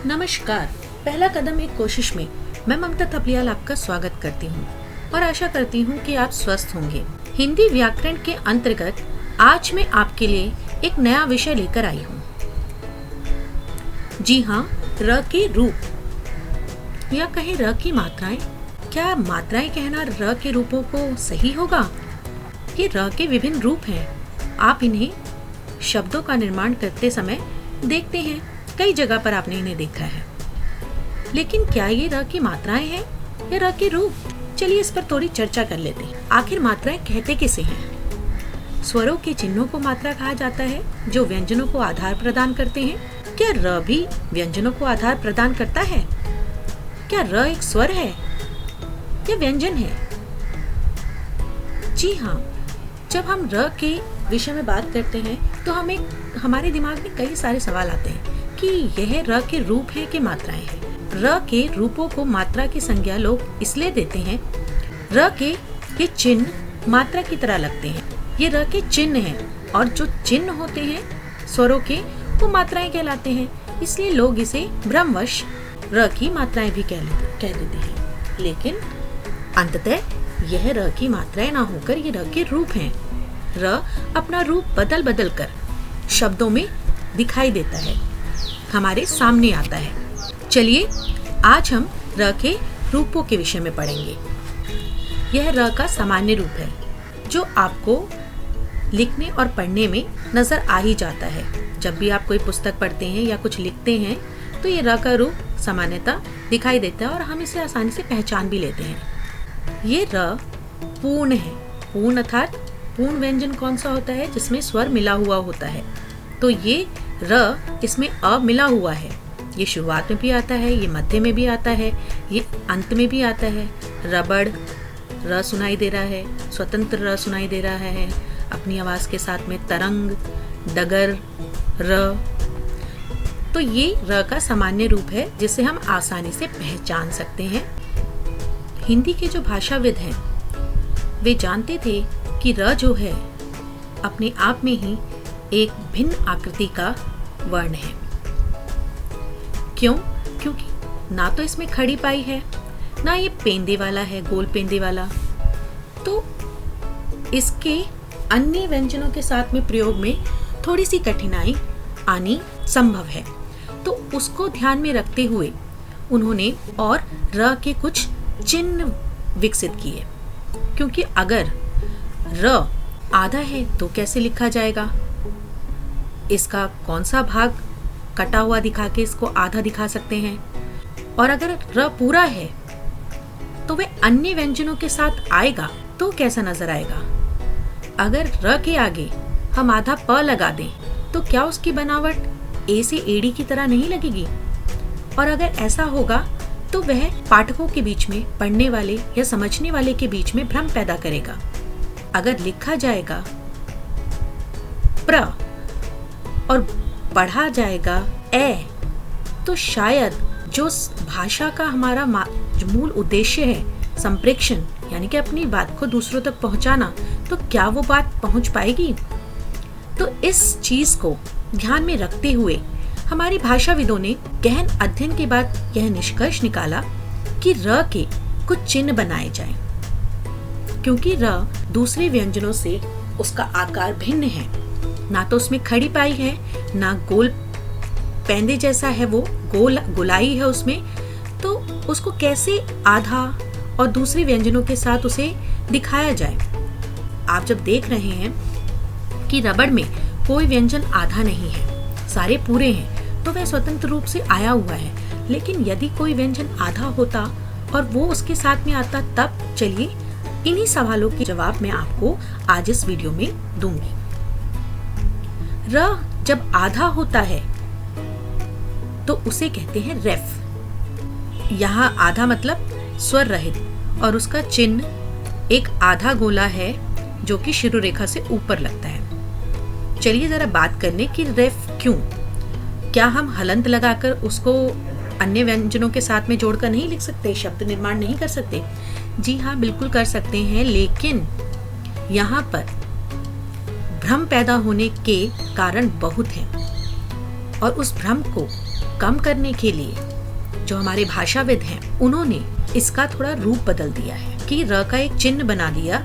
नमस्कार। पहला कदम एक कोशिश में मैं ममता थपलियाल आपका स्वागत करती हूँ और आशा करती हूँ कि आप स्वस्थ होंगे। हिंदी व्याकरण के अंतर्गत आज मैं आपके लिए एक नया विषय लेकर आई हूँ। जी हाँ, र के रूप या कहें र की मात्राएं। क्या मात्राएं कहना र के रूपों को सही होगा? ये र के विभिन्न रूप हैं। आप इन्हें शब्दों का निर्माण करते समय देखते हैं, कई जगह पर आपने इन्हें देखा है। लेकिन क्या ये र की मात्राएं हैं या र के रूप? चलिए इस पर थोड़ी चर्चा कर लेते हैं। आखिर मात्राएं कहते किसे हैं? स्वरों के चिन्हों को मात्रा कहा जाता है, जो व्यंजनों को आधार प्रदान करते हैं। क्या र भी व्यंजनों को आधार प्रदान करता है? क्या र एक स्वर है या व्यंजन है? जी हाँ, जब हम र के विषय में बात करते हैं तो हमारे दिमाग में कई सारे सवाल आते हैं कि यह र के रूप है कि मात्राएं हैं। र के रूपों को मात्रा की संज्ञा लोग इसलिए देते हैं। र के ये चिन्ह मात्रा की तरह लगते हैं। ये र के चिन्ह हैं और जो चिन्ह होते हैं स्वरों के, वो मात्राएं कहलाते हैं। इसलिए लोग इसे भ्रमवश र की मात्राएं भी कह देते हैं। लेकिन अंततः यह र की मात्राएं ना होकर ये र के रूप हैं। र अपना रूप बदल बदल कर शब्दों में दिखाई देता है, हमारे सामने आता है। चलिए आज हम र के रूपों के विषय में पढ़ेंगे। यह र का सामान्य रूप है जो आपको लिखने और पढ़ने में नजर आ ही जाता है। जब भी आप कोई पुस्तक पढ़ते हैं या कुछ लिखते हैं तो ये र का रूप सामान्यतः दिखाई देता है और हम इसे आसानी से पहचान भी लेते हैं। ये र पूर्ण है। पूर्ण अर्थात पूर्ण व्यंजन कौन सा होता है? जिसमें स्वर मिला हुआ होता है। तो ये र इसमें अ मिला हुआ है। ये शुरुआत में भी आता है, ये मध्य में भी आता है, ये अंत में भी आता है। रबड़ र सुनाई दे रहा है, स्वतंत्र र सुनाई दे रहा है अपनी आवाज के साथ में। तरंग, डगर, र। तो ये र का सामान्य रूप है जिसे हम आसानी से पहचान सकते हैं। हिंदी के जो भाषाविद हैं वे जानते थे कि र जो है अपने आप में ही एक भिन्न आकृति का वर्ण है। क्यों? क्योंकि ना तो इसमें खड़ी पाई है, ना ये पेंदे वाला है, गोल पेंदे वाला। तो इसके अन्य व्यंजनों के साथ में प्रयोग में थोड़ी सी कठिनाई आनी संभव है। तो उसको ध्यान में रखते हुए उन्होंने और र के कुछ चिन्ह विकसित किए। क्योंकि अगर र आधा है तो कैसे लिखा जाएगा? इसका कौन सा भाग कटा हुआ दिखा के इसको आधा दिखा सकते हैं? और अगर र पूरा है तो वे अन्य व्यंजनों के साथ आएगा तो कैसा नजर आएगा? अगर र के आगे हम आधा प लगा दें तो क्या उसकी बनावट ए से एड़ी की तरह नहीं लगेगी? और अगर ऐसा होगा तो वह पाठकों के बीच में, पढ़ने वाले या समझने वाले के बीच में भ्रम पैदा करेगा। अगर लिखा जाएगा प्र और पढ़ा जाएगा ए, तो शायद जो भाषा का हमारा जो मूल उद्देश्य है, संप्रेक्षण, यानी कि अपनी बात को दूसरों तक पहुंचाना, तो क्या वो बात पहुंच पाएगी? तो इस चीज को ध्यान में रखते हुए हमारी भाषाविदों ने गहन अध्ययन के बाद यह निष्कर्ष निकाला कि र के कुछ चिन्ह बनाए जाएं। क्योंकि र दूसरे व्यंजनों से उसका आकार भिन्न है। ना तो उसमें खड़ी पाई है, ना गोल पेंदे जैसा है, वो गोलाई है उसमें। तो उसको कैसे आधा और दूसरे व्यंजनों के साथ उसे दिखाया जाए? आप जब देख रहे हैं कि रबड़ में कोई व्यंजन आधा नहीं है, सारे पूरे हैं, तो वह स्वतंत्र रूप से आया हुआ है। लेकिन यदि कोई व्यंजन आधा होता और वो उसके साथ में आता, तब चलिए इन्हीं सवालों के जवाब मैं आपको आज इस वीडियो में दूंगी। र जब आधा होता है तो उसे कहते हैं रेफ। यहाँ आधा मतलब स्वर रहित, और उसका चिन्ह एक आधा गोला है जो कि शिरो रेखा से ऊपर लगता है। चलिए जरा बात करने कि रेफ क्यों? क्या हम हलंत लगाकर उसको अन्य व्यंजनों के साथ में जोड़कर नहीं लिख सकते, शब्द निर्माण नहीं कर सकते? जी हाँ, बिल्कुल कर सकते हैं। लेकिन यहाँ पर भ्रम पैदा होने के कारण बहुत हैं और उस भ्रम को कम करने के लिए जो हमारे भाषाविद हैं उन्होंने इसका थोड़ा रूप बदल दिया है कि र का एक चिन्ह बना दिया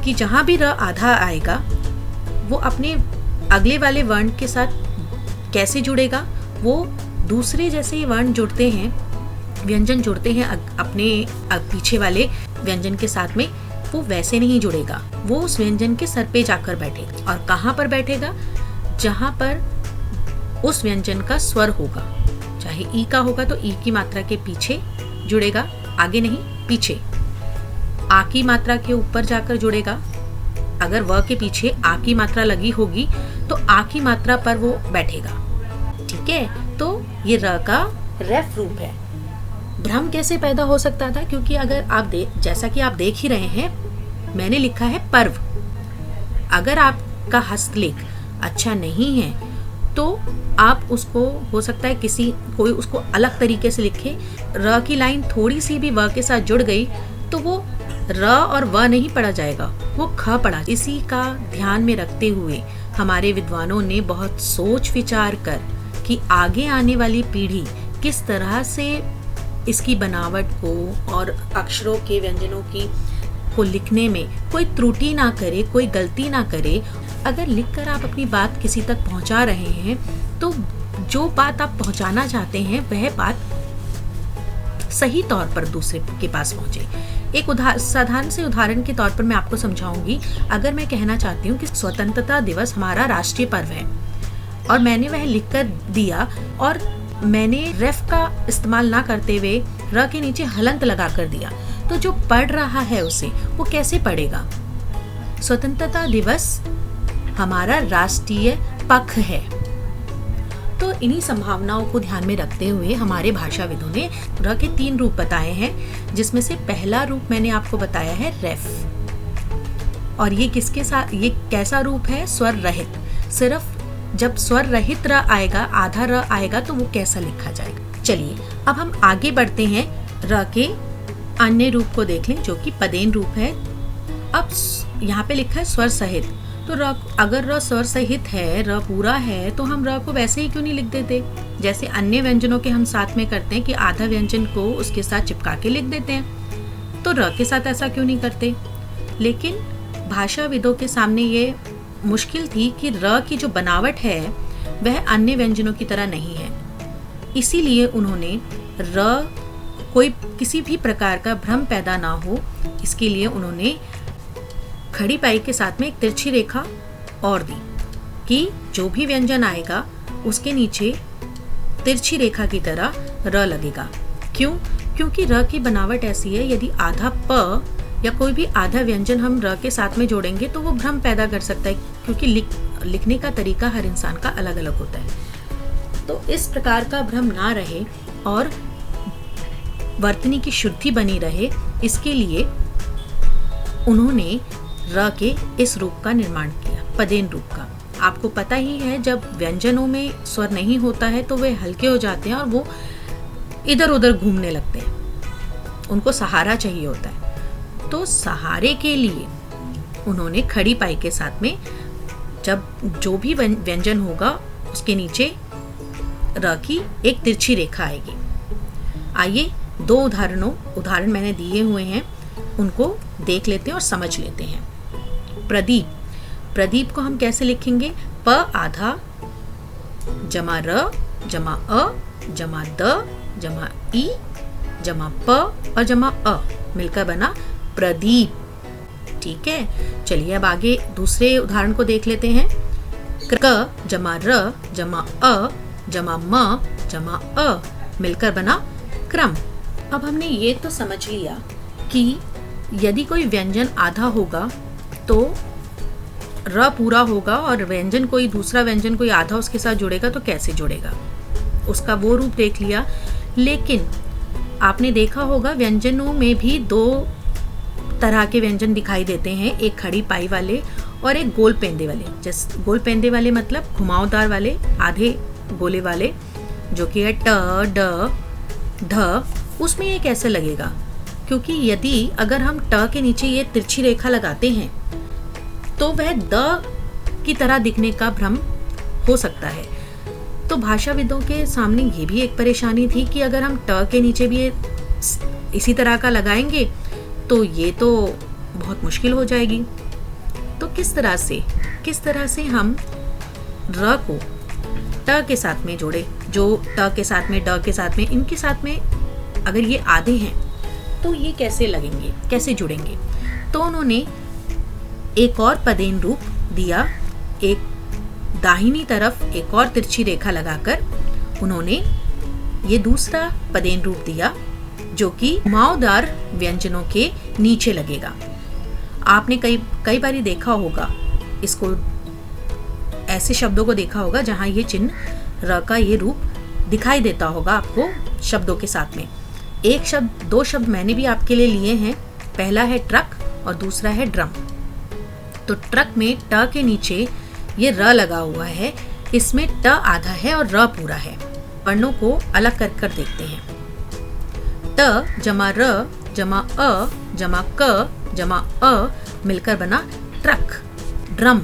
कि जहां भी र आधा आएगा वो अपने अगले वाले वर्ण के साथ कैसे जुड़ेगा, वो दूसरे जैसे वर्ण जुड़ते हैं, व्यंजन जुड़ते हैं अपने पीछे वाले व्यंजन के साथ में, वो वैसे नहीं जुड़ेगा। वो उस व्यंजन के सर पे जाकर बैठेगा। और कहाँ पर बैठेगा? जहां पर उस व्यंजन का स्वर होगा। चाहे ई का होगा तो ई की मात्रा के पीछे जुड़ेगा, आगे नहीं, पीछे। आ की मात्रा के ऊपर जाकर जुड़ेगा। अगर व के पीछे आ की मात्रा लगी होगी तो आ की मात्रा पर वो बैठेगा। ठीक है, तो ये र का रेफ रूप है। भ्रम कैसे पैदा हो सकता था? क्योंकि अगर आप जैसा कि आप देख ही रहे हैं, मैंने लिखा है पर्व। अगर आपका हस्तलेख अच्छा नहीं है तो आप उसको, हो सकता है कोई उसको अलग तरीके से लिखे। र की लाइन थोड़ी सी भी व के साथ जुड़ गई तो वो र और व नहीं पढ़ा जाएगा, वो ख पढ़ा। इसी का ध्यान में रखते हुए हमारे विद्वानों ने बहुत सोच विचार कर कि आगे आने वाली पीढ़ी किस तरह से इसकी बनावट को और अक्षरों के व्यंजनों को लिखने में कोई त्रुटि ना करे, कोई गलती ना करे। अगर लिखकर आप अपनी बात किसी तक पहुंचा रहे हैं तो जो बात आप पहुंचाना चाहते हैं वह बात सही तौर पर दूसरे के पास पहुंचे। एक साधारण से उदाहरण के तौर पर मैं आपको समझाऊंगी। अगर मैं कहना चाहती हूँ कि स्वतंत्रता दिवस हमारा राष्ट्रीय पर्व है और मैंने वह लिखकर दिया और मैंने रेफ का इस्तेमाल ना करते हुए र के नीचे हलंत लगा कर दिया, तो जो पढ़ रहा है उसे वो कैसे पढ़ेगा? स्वतंत्रता दिवस हमारा राष्ट्रीय पक्ष है। तो इन्हीं संभावनाओं को ध्यान में रखते हुए हमारे भाषाविदों ने र के 3 रूप बताए हैं, जिसमें से पहला रूप मैंने आपको बताया है रेफ। और ये किसके साथ, ये कैसा रूप है? स्वर रहित। सिर्फ जब स्वर रहित र आएगा, आधा र आएगा तो वो कैसा लिखा जाएगा। चलिए अब हम आगे बढ़ते हैं, र के अन्य रूप को देख लें जो कि पदेन रूप है। अब यहाँ पे लिखा है स्वर सहित, तो र, अगर र स्वर सहित है, र पूरा है, तो हम र को वैसे ही क्यों नहीं लिख देते जैसे अन्य व्यंजनों के हम साथ में करते हैं कि आधा व्यंजन को उसके साथ चिपका के लिख देते हैं। तो र के साथ ऐसा क्यों नहीं करते? लेकिन भाषाविदों के सामने ये मुश्किल थी कि र की जो बनावट है वह अन्य व्यंजनों की तरह नहीं है। इसीलिए उन्होंने र कोई किसी भी प्रकार का भ्रम पैदा ना हो, इसके लिए उन्होंने खड़ी पाई के साथ में एक तिरछी रेखा और दी कि जो भी व्यंजन आएगा उसके नीचे तिरछी रेखा की तरह र लगेगा। क्यों? क्योंकि र की बनावट ऐसी है, यदि आधा प या कोई भी आधा व्यंजन हम र के साथ में जोड़ेंगे तो वो भ्रम पैदा कर सकता है, क्योंकि लिखने का तरीका हर इंसान का अलग अलग होता है। तो इस प्रकार का भ्रम ना रहे और वर्तनी की शुद्धि बनी रहे, इसके लिए उन्होंने र के इस रूप का निर्माण किया, पदेन रूप का। आपको पता ही है जब व्यंजनों में स्वर नहीं होता है तो वे हल्के हो जाते हैं और वो इधर उधर घूमने लगते हैं, उनको सहारा चाहिए होता है। तो सहारे के लिए उन्होंने खड़ी पाई के साथ में जब जो भी व्यंजन होगा उसके नीचे र की एक तिरछी रेखा आएगी। आइए 2 उदाहरण मैंने दिए हुए हैं, उनको देख लेते हैं और समझ लेते हैं। प्रदीप को हम कैसे लिखेंगे? प आधा जमा र जमा अ जमा द जमा ई जमा प और जमा अ मिलकर बना प्रदीप। ठीक है, चलिए अब आगे दूसरे उदाहरण को देख लेते हैं। क जमा र जमा अ जमा म जमा अ मिलकर बना क्रम। अब हमने ये तो समझ लिया कि यदि कोई व्यंजन आधा होगा तो र पूरा होगा और व्यंजन कोई दूसरा व्यंजन कोई आधा उसके साथ जुड़ेगा तो कैसे जुड़ेगा, उसका वो रूप देख लिया। लेकिन आपने देखा होगा व्यंजनों में भी 2 तरह के व्यंजन दिखाई देते हैं, एक खड़ी पाई वाले और एक गोल पेंदे वाले। जैसे गोल पेंदे वाले मतलब घुमावदार वाले, आधे गोले वाले, जो कि है ट ड ढ। उसमें ये कैसे लगेगा? क्योंकि यदि अगर हम ट के नीचे ये तिरछी रेखा लगाते हैं तो वह द की तरह दिखने का भ्रम हो सकता है। तो भाषाविदों के सामने ये भी एक परेशानी थी कि अगर हम ट के नीचे भी इसी तरह का लगाएंगे तो ये तो बहुत मुश्किल हो जाएगी। तो किस तरह से हम र को ट के साथ में जोड़े, जो ट के साथ में, ड के साथ में, इनके साथ में अगर ये आधे हैं तो ये कैसे लगेंगे, कैसे जुड़ेंगे। तो उन्होंने एक और पदेन रूप दिया, एक दाहिनी तरफ एक और तिरछी रेखा लगाकर उन्होंने ये दूसरा पदेन रूप दिया जो कि घुमावदार व्यंजनों के नीचे लगेगा। आपने कई बारी देखा होगा इसको, ऐसे शब्दों को देखा होगा जहां ये चिन्ह र का ये रूप दिखाई देता होगा आपको शब्दों के साथ में। दो शब्द मैंने भी आपके लिए लिए हैं। पहला है ट्रक और दूसरा है ड्रम। तो ट्रक में ट के नीचे ये र लगा हुआ है, इसमें ट आधा है और र पूरा है। वर्णों को अलग कर देखते हैं। ट जमा र जमा अ जमा क जमा अ मिलकर बना ट्रक। ड्रम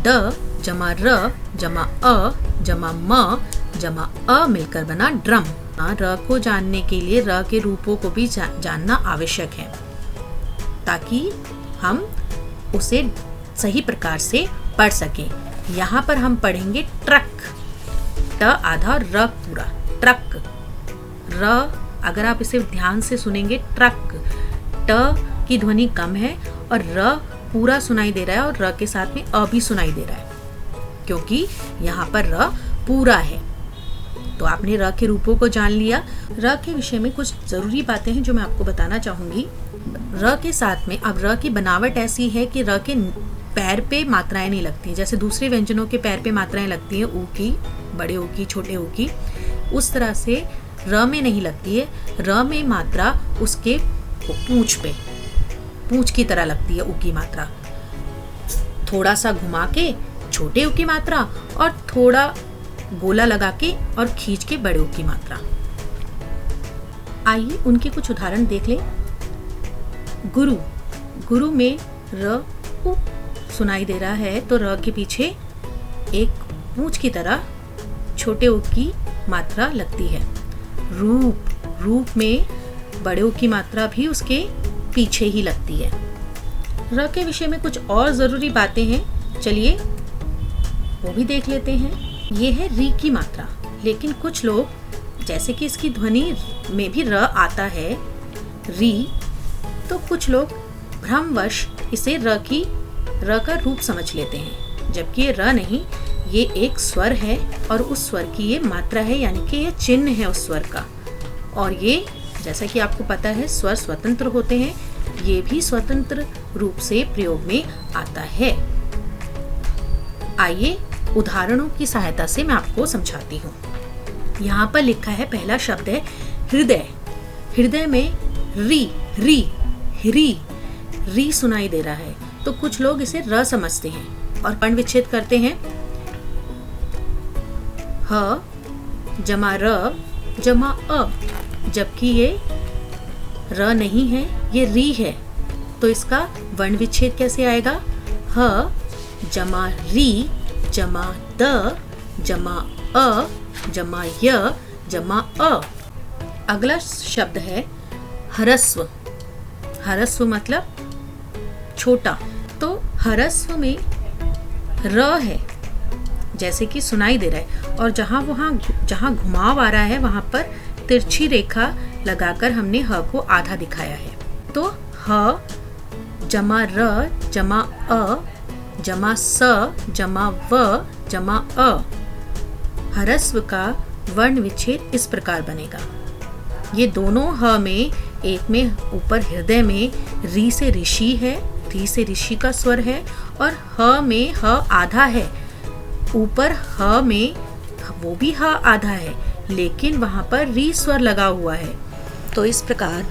ड जमा र जमा अ जमा म जमा अ मिलकर बना ड्रम। र को जानने के लिए र के रूपों को भी जानना आवश्यक है ताकि हम उसे सही प्रकार से पढ़ सकें। यहाँ पर हम पढ़ेंगे ट्रक, ट आधा र पूरा, ट्रक। र अगर आप इसे ध्यान से सुनेंगे, ट्रक, ट की ध्वनि कम है और र पूरा सुनाई दे रहा है और र के साथ में अ भी सुनाई दे रहा है क्योंकि यहाँ पर र पूरा है। तो आपने र के रूपों को जान लिया। र के विषय में कुछ जरूरी बातें हैं जो मैं आपको बताना चाहूंगी। र के साथ में अब र की बनावट ऐसी है कि र के पैर पे मात्राएं नहीं लगती, जैसे दूसरे व्यंजनों के पैर पे मात्राएं लगती हैं, ऊ की, बड़े ऊ की, छोटे ऊ की, उस तरह से र में नहीं लगती है। र में मात्रा उसके पूंछ पे, पूंछ की तरह लगती है ऊ की मात्रा। थोड़ा सा घुमा के छोटे ऊ की मात्रा और थोड़ा गोला लगा के और खींच के बड़े ऊ की मात्रा। आइए उनके कुछ उदाहरण देख लें। गुरु, गुरु में र उ सुनाई दे रहा है तो र के पीछे एक पूंछ की तरह छोटे ऊ की मात्रा लगती है। रूप, रूप में बड़े ऊ की मात्रा भी उसके पीछे ही लगती है। र के विषय में कुछ और जरूरी बातें हैं, चलिए वो भी देख लेते हैं। ये है री की मात्रा, लेकिन कुछ लोग, जैसे कि इसकी ध्वनि में भी र आता है री, तो कुछ लोग भ्रमवश इसे र का रूप समझ लेते हैं, जबकि ये र नहीं, ये एक स्वर है और उस स्वर की ये मात्रा है, यानी कि ये चिन्ह है उस स्वर का। और ये, जैसा कि आपको पता है, स्वर स्वतंत्र होते हैं, ये भी स्वतंत्र रूप से प्रयोग में आता है। आइए उदाहरणों की सहायता से मैं आपको समझाती हूँ। यहाँ पर लिखा है, पहला शब्द है हृदय। हृदय में री, री, री, री सुनाई दे रहा है, तो कुछ लोग इसे र समझते हैं और पर्ण विच्छेद करते हैं। ह जमा र जमा अ, जबकि ये र नहीं है, ये री है, तो इसका वर्ण विच्छेद कैसे आएगा? ह जमा री जमा द जमा अ जमा य जमा अ। अगला शब्द है हरस्व। हरस्व मतलब छोटा, तो हरस्व में र है, जैसे कि सुनाई दे रहा है, और जहाँ घुमाव आ रहा है वहां पर तिरछी रेखा लगाकर हमने ह को आधा दिखाया है। तो ह जमा र जमा अ जमा स जमा व जमा अ। हरस्व का वर्ण विच्छेद इस प्रकार बनेगा। ये दोनों ह में, एक में ऊपर हृदय में री से ऋषि है, री से ऋषि का स्वर है, और ह में ह आधा है। ऊपर ह में वो भी ह आधा है, लेकिन वहां पर री स्वर लगा हुआ है। तो इस प्रकार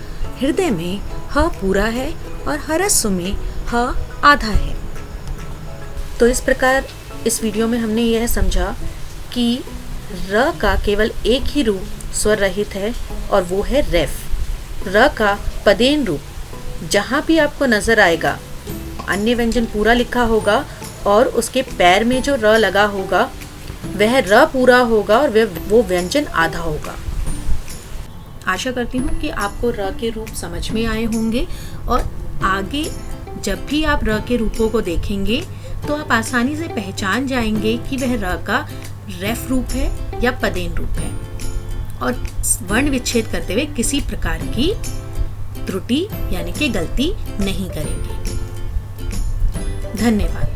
हृदय में ह पूरा है और हरस्व में ह आधा है। तो इस प्रकार इस वीडियो में हमने यह समझा कि र का केवल एक ही रूप स्वर रहित है और वो है रेफ। र का पदेन रूप जहाँ भी आपको नजर आएगा, अन्य व्यंजन पूरा लिखा होगा और उसके पैर में जो र लगा होगा वह र पूरा होगा और वो व्यंजन आधा होगा। आशा करती हूँ कि आपको र के रूप समझ में आए होंगे और आगे जब भी आप र के रूपों को देखेंगे तो आप आसानी से पहचान जाएंगे कि वह र का रेफ रूप है या पदेन रूप है, और वर्ण विच्छेद करते हुए किसी प्रकार की त्रुटि यानी कि गलती नहीं करेंगे। धन्यवाद।